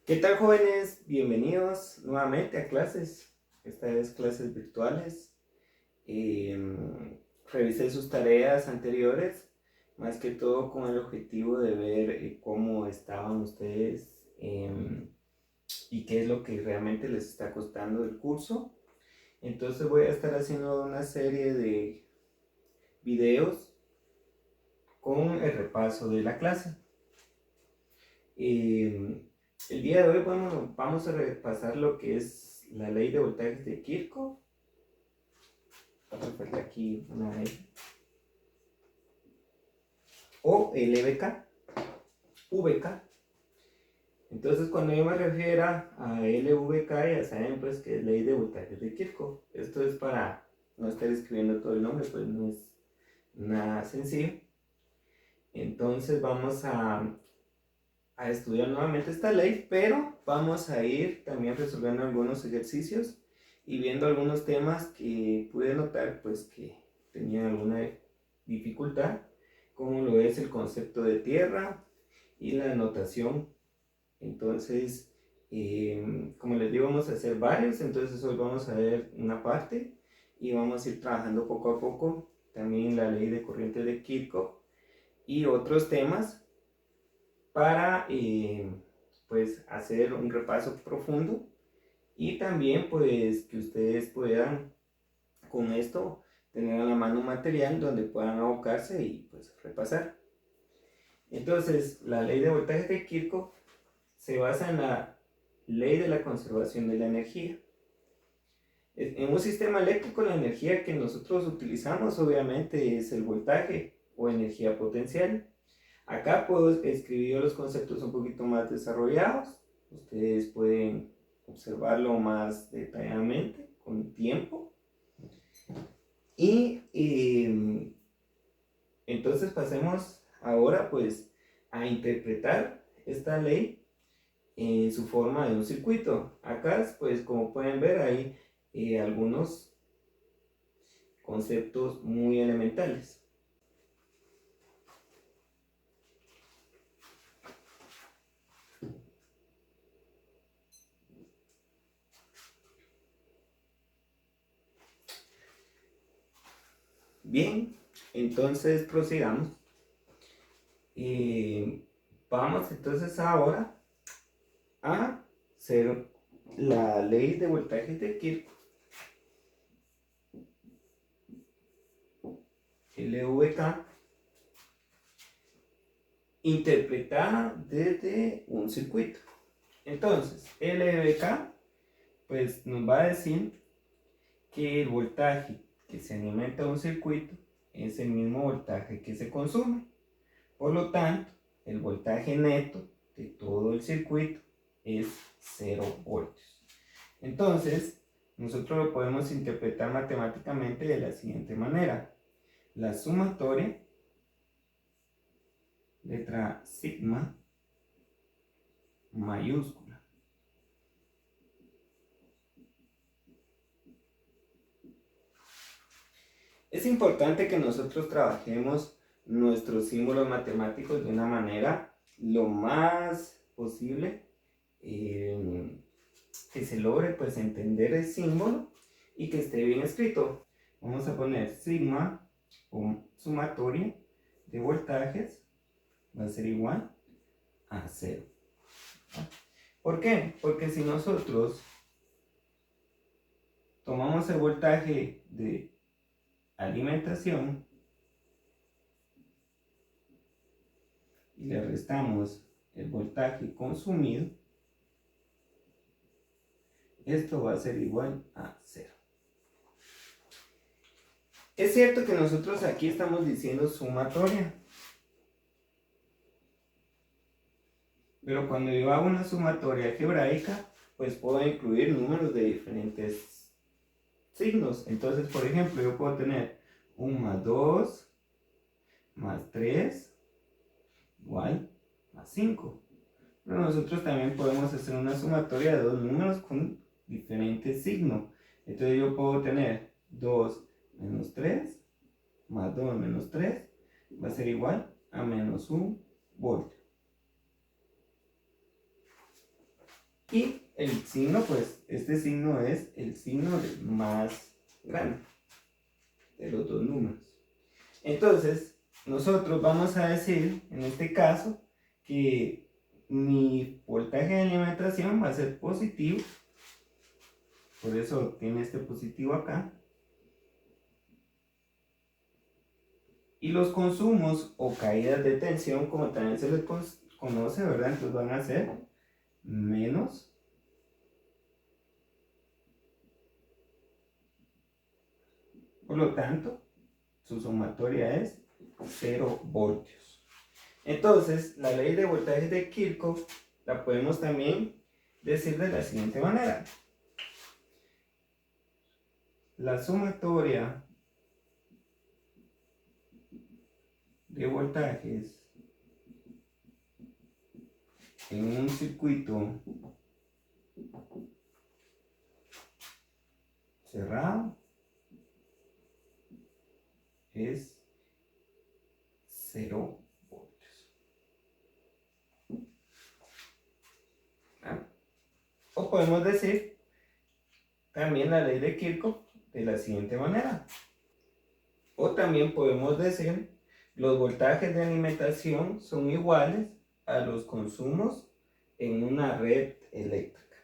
¿Qué tal, jóvenes? Bienvenidos nuevamente a clases, esta vez clases virtuales. Revisé sus tareas anteriores, más que todo con el objetivo de ver cómo estaban ustedes y qué es lo que realmente les está costando el curso. Entonces voy a estar haciendo una serie de videos con el repaso de la clase. El día de hoy vamos a repasar lo que es la ley de voltajes de Kirchhoff. Falta aquí una L. O LVK, VK. Entonces, cuando yo me refiero a LVK, ya saben pues que es ley de voltajes de Kirchhoff. Esto es para no estar escribiendo todo el nombre, pues no es nada sencillo. Entonces vamos a estudiar nuevamente esta ley, pero vamos a ir también resolviendo algunos ejercicios y viendo algunos temas que pude notar pues que tenían alguna dificultad, como lo es el concepto de tierra y la notación. Entonces, como les digo, vamos a hacer varios, entonces hoy vamos a ver una parte y vamos a ir trabajando poco a poco también la ley de corriente de Kirchhoff y otros temas para pues hacer un repaso profundo y también pues que ustedes puedan con esto tener a la mano un material donde puedan abocarse y pues repasar. Entonces, la ley de voltaje de Kirchhoff se basa en la ley de la conservación de la energía. En un sistema eléctrico, la energía que nosotros utilizamos obviamente es el voltaje o energía potencial. Acá puedo escribir los conceptos un poquito más desarrollados. Ustedes pueden observarlo más detalladamente con tiempo. Y entonces pasemos ahora pues a interpretar esta ley en su forma de un circuito. Acá pues como pueden ver hay algunos conceptos muy elementales. Bien, entonces prosigamos. Vamos entonces ahora a hacer la ley de voltajes de Kirchhoff, LVK, interpretada desde un circuito. Entonces, LVK pues nos va a decir que el voltaje que se alimenta a un circuito es el mismo voltaje que se consume. Por lo tanto, el voltaje neto de todo el circuito es 0 voltios. Entonces, nosotros lo podemos interpretar matemáticamente de la siguiente manera. La sumatoria, letra sigma, mayúscula. Es importante que nosotros trabajemos nuestros símbolos matemáticos de una manera lo más posible que se logre pues entender el símbolo y que esté bien escrito. Vamos a poner sigma o sumatoria de voltajes va a ser igual a 0. ¿Por qué? Porque si nosotros tomamos el voltaje de alimentación y le restamos el voltaje consumido, esto va a ser igual a 0. Es cierto que nosotros aquí estamos diciendo sumatoria, pero cuando yo hago una sumatoria algebraica, pues puedo incluir números de diferentes signos. Entonces, por ejemplo, yo puedo tener 1 más 2 más 3 igual a 5. Pero nosotros también podemos hacer una sumatoria de dos números con diferentes signos. Entonces yo puedo tener 2 menos 3 más 2 menos 3 va a ser igual a menos 1 voltio. Y el signo, pues, este signo es el signo más grande de los dos números. Entonces, nosotros vamos a decir, en este caso, que mi voltaje de alimentación va a ser positivo. Por eso tiene este positivo acá. Y los consumos o caídas de tensión, como también se les conoce, ¿verdad? Entonces van a ser menos. Por lo tanto, su sumatoria es 0 voltios. Entonces, la ley de voltaje de Kirchhoff la podemos también decir de la siguiente manera. La sumatoria de voltajes en un circuito cerrado es 0 voltios. O podemos decir también la ley de Kirchhoff de la siguiente manera. O también podemos decir los voltajes de alimentación son iguales a los consumos en una red eléctrica.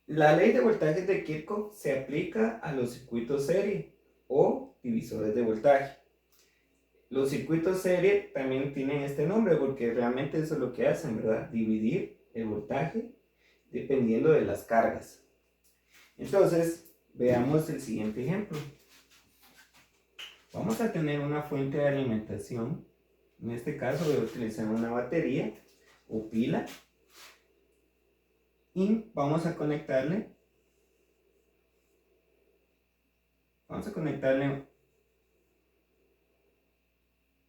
La ley de voltajes de Kirchhoff se aplica a los circuitos serie o divisores de voltaje. Los circuitos serie también tienen este nombre porque realmente eso es lo que hacen, ¿verdad? Dividir el voltaje dependiendo de las cargas. Entonces, veamos el siguiente ejemplo. Vamos a tener una fuente de alimentación. En este caso voy a utilizar una batería o pila. Y vamos a conectarle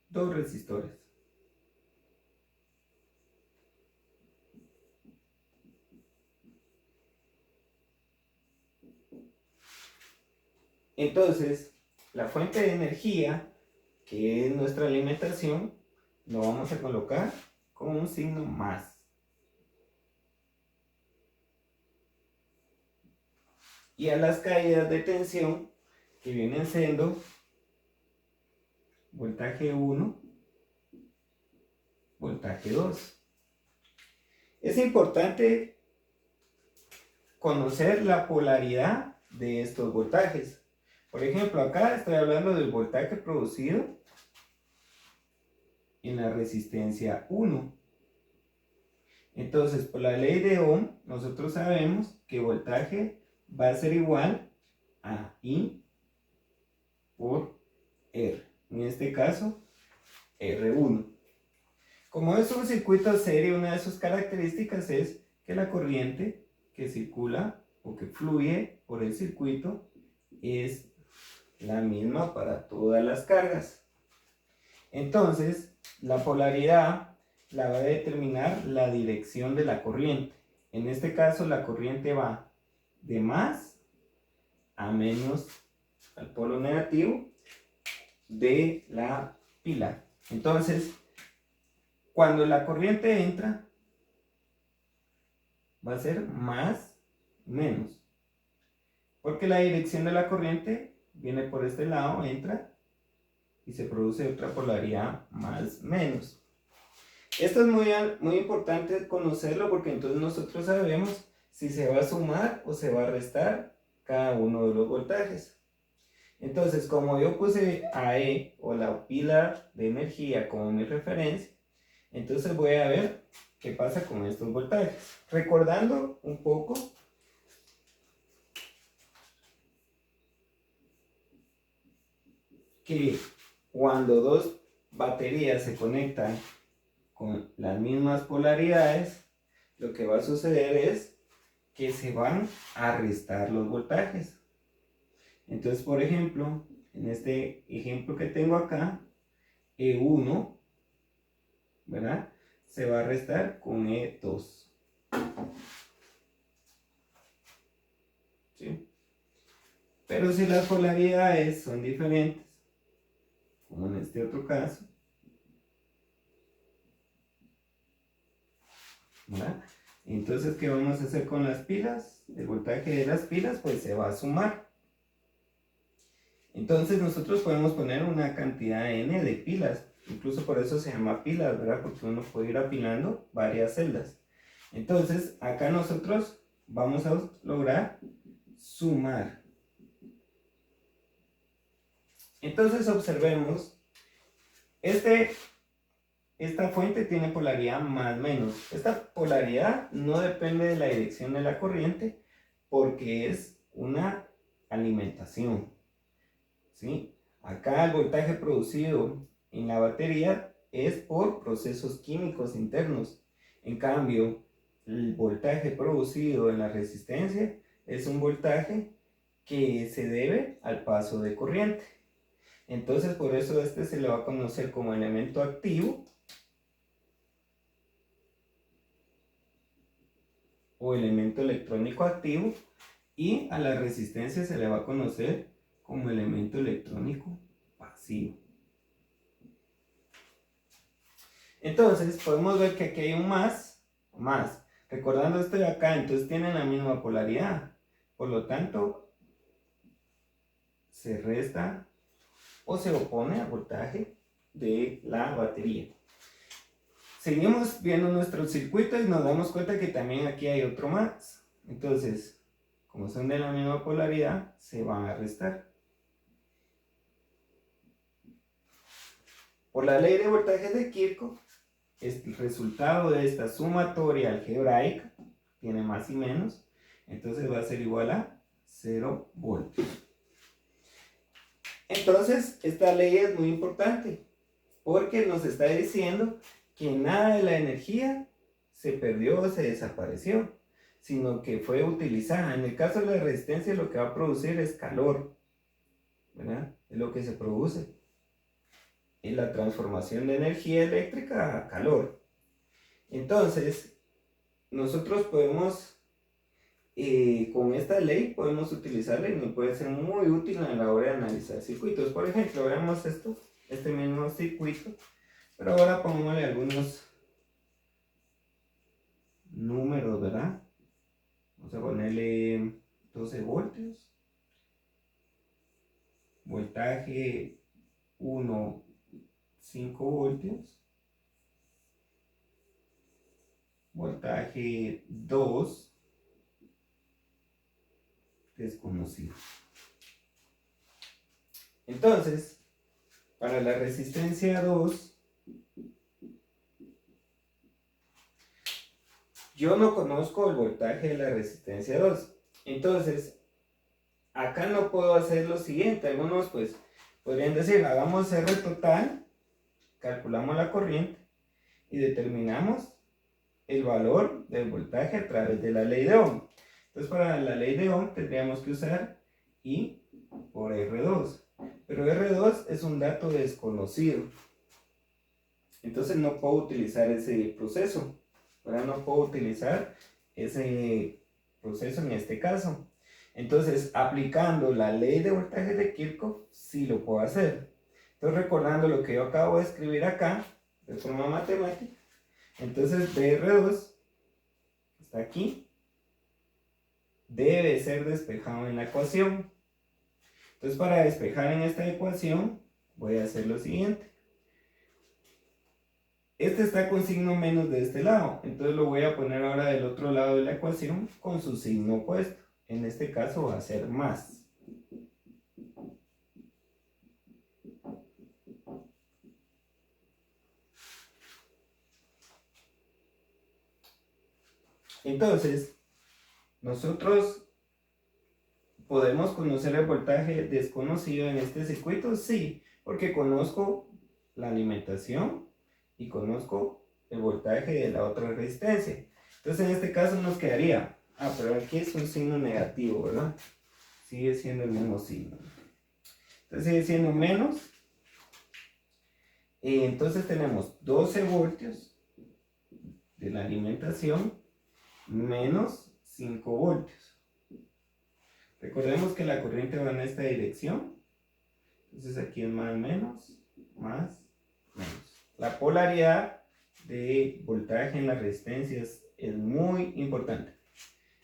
dos resistores. Entonces, la fuente de energía, que es nuestra alimentación, lo vamos a colocar con un signo más. Y a las caídas de tensión, que vienen siendo voltaje 1, voltaje 2. Es importante conocer la polaridad de estos voltajes. Por ejemplo, acá estoy hablando del voltaje producido en la resistencia 1. Entonces, por la ley de Ohm, nosotros sabemos que voltaje va a ser igual a I por R. En este caso, R1. Como es un circuito serie, una de sus características es que la corriente que circula o que fluye por el circuito es la misma para todas las cargas. Entonces, la polaridad la va a determinar la dirección de la corriente. En este caso, la corriente va de más a menos al polo negativo de la pila. Entonces, cuando la corriente entra, va a ser más menos. Porque la dirección de la corriente viene por este lado, entra y se produce otra polaridad más menos. Esto es muy importante conocerlo porque entonces nosotros sabemos si se va a sumar o se va a restar cada uno de los voltajes. Entonces, como yo puse a E o la pila de energía como mi referencia, entonces voy a ver qué pasa con estos voltajes. Recordando un poco que cuando dos baterías se conectan con las mismas polaridades, lo que va a suceder es que se van a restar los voltajes. Entonces, por ejemplo, en este ejemplo que tengo acá, E1, ¿verdad? Se va a restar con E2. ¿Sí? Pero si las polaridades son diferentes, como en este otro caso, ¿verdad? Entonces, ¿qué vamos a hacer con las pilas? El voltaje de las pilas pues se va a sumar. Entonces nosotros podemos poner una cantidad n de pilas. Incluso por eso se llama pilas, ¿verdad? Porque uno puede ir apilando varias celdas. Entonces, acá nosotros vamos a lograr sumar. Entonces observemos, esta fuente tiene polaridad más menos. Esta polaridad no depende de la dirección de la corriente porque es una alimentación, ¿sí? Acá el voltaje producido en la batería es por procesos químicos internos. En cambio, el voltaje producido en la resistencia es un voltaje que se debe al paso de corriente. Entonces, por eso este se le va a conocer como elemento activo o elemento electrónico activo, y a la resistencia se le va a conocer como elemento electrónico pasivo. Entonces, podemos ver que aquí hay un más. Recordando esto de acá, entonces tienen la misma polaridad. Por lo tanto, se resta o se opone al voltaje de la batería. Seguimos viendo nuestro circuito y nos damos cuenta que también aquí hay otro más. Entonces, como son de la misma polaridad, se van a restar. Por la ley de voltajes de Kirchhoff, el resultado de esta sumatoria algebraica tiene más y menos, entonces va a ser igual a 0 voltios. Entonces, esta ley es muy importante porque nos está diciendo que nada de la energía se perdió o se desapareció, sino que fue utilizada. En el caso de la resistencia, lo que va a producir es calor, ¿verdad? Es lo que se produce. Es la transformación de energía eléctrica a calor. Entonces, nosotros podemos, con esta ley, podemos utilizarla y nos puede ser muy útil a la hora de analizar circuitos. Por ejemplo, veamos este mismo circuito, pero ahora pongámosle algunos números, ¿verdad? Vamos a ponerle 12 voltios. Voltaje 1, 5 voltios. Voltaje 2, desconocido. Entonces, para la resistencia 2, yo no conozco el voltaje de la resistencia 2. Entonces, acá no puedo hacer lo siguiente. Algunos pues podrían decir, hagamos R total, calculamos la corriente y determinamos el valor del voltaje a través de la ley de Ohm. Entonces, para la ley de Ohm tendríamos que usar I por R2. Pero R2 es un dato desconocido. Entonces no puedo utilizar ese proceso. Ahora no puedo utilizar ese proceso en este caso. Entonces, aplicando la ley de voltaje de Kirchhoff, sí lo puedo hacer. Entonces, recordando lo que yo acabo de escribir acá, de forma matemática, entonces BR2, que está aquí, debe ser despejado en la ecuación. Entonces, para despejar en esta ecuación, voy a hacer lo siguiente. Este está con signo menos de este lado, entonces lo voy a poner ahora del otro lado de la ecuación con su signo opuesto. En este caso va a ser más. Entonces, nosotros podemos conocer el voltaje desconocido en este circuito, sí, porque conozco la alimentación y conozco el voltaje de la otra resistencia. Entonces, en este caso nos quedaría, pero aquí es un signo negativo, ¿verdad? Sigue siendo el mismo signo. Entonces sigue siendo menos. Y entonces tenemos 12 voltios de la alimentación menos 5 voltios. Recordemos que la corriente va en esta dirección. Entonces aquí es más menos, más menos. La polaridad de voltaje en las resistencias es muy importante.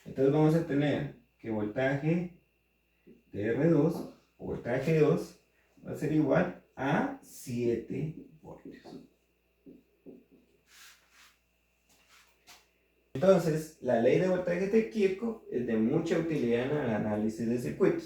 Entonces vamos a tener que voltaje de R2 o voltaje 2 va a ser igual a 7 voltios. Entonces, la ley de voltaje de Kirchhoff es de mucha utilidad en el análisis de circuitos.